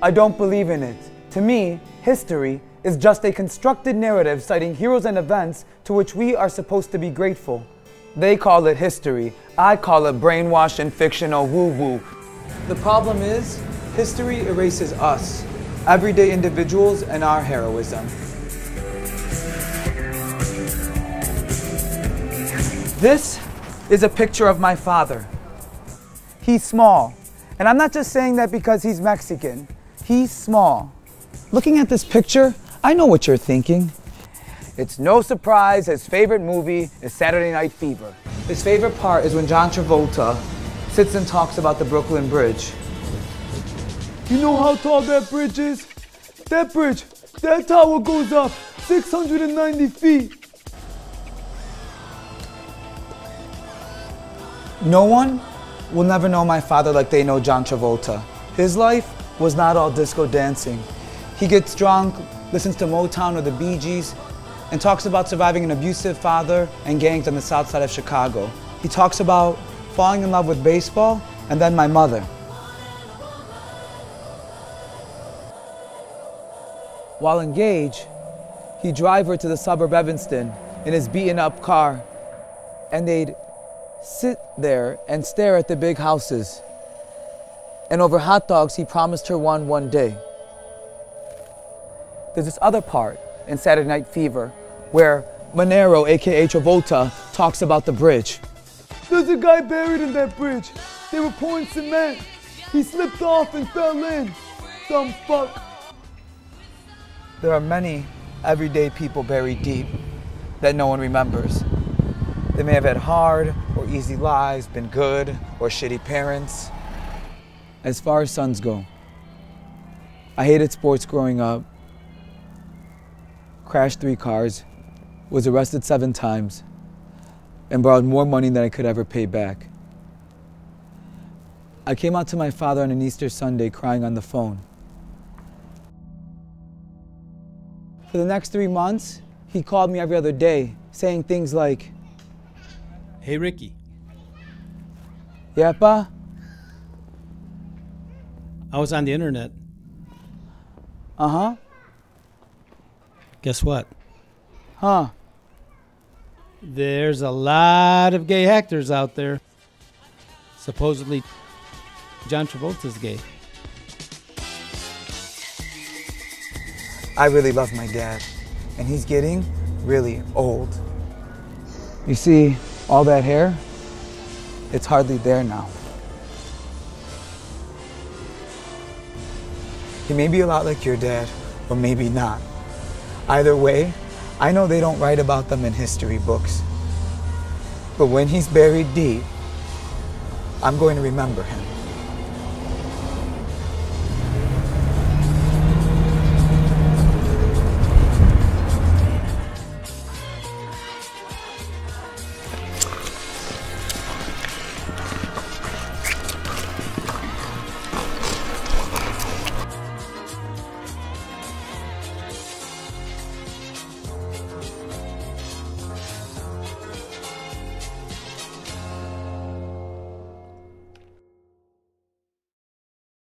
I don't believe in it. To me, history is just a constructed narrative citing heroes and events to which we are supposed to be grateful. They call it history. I call it brainwashed and fictional woo-woo. The problem is, history erases us, everyday individuals, and our heroism. This is a picture of my father. He's small. And I'm not just saying that because he's Mexican. He's small. Looking at this picture, I know what you're thinking. It's no surprise his favorite movie is Saturday Night Fever. His favorite part is when John Travolta sits and talks about the Brooklyn Bridge. You know how tall that bridge is? That bridge, that tower goes up 690 feet. No one will never know my father like they know John Travolta. His life was not all disco dancing. He gets drunk, listens to Motown or the Bee Gees, and talks about surviving an abusive father and gangs on the south side of Chicago. He talks about falling in love with baseball and then my mother. While engaged, he'd drive her to the suburb Evanston in his beaten up car, and they'd sit there and stare at the big houses. And over hot dogs, he promised her one day. There's this other part in Saturday Night Fever where Monero, aka Travolta, talks about the bridge. There's a guy buried in that bridge. They were pouring cement. He slipped off and fell in. Dumb fuck. There are many everyday people buried deep that no one remembers. They may have had hard or easy lives, been good or shitty parents. As far as sons go, I hated sports growing up, crashed 3 cars, was arrested 7 times, and borrowed more money than I could ever pay back. I came out to my father on an Easter Sunday crying on the phone. For the next 3 months, he called me every other day, saying things like, "Hey, Ricky." "Yeah, Pa?" "I was on the internet." "Uh-huh." "Guess what?" "Huh?" "There's a lot of gay actors out there. Supposedly, John Travolta's gay." I really love my dad, and he's getting really old. You see, all that hair, it's hardly there now. He may be a lot like your dad, or maybe not. Either way, I know they don't write about them in history books. But when he's buried deep, I'm going to remember him.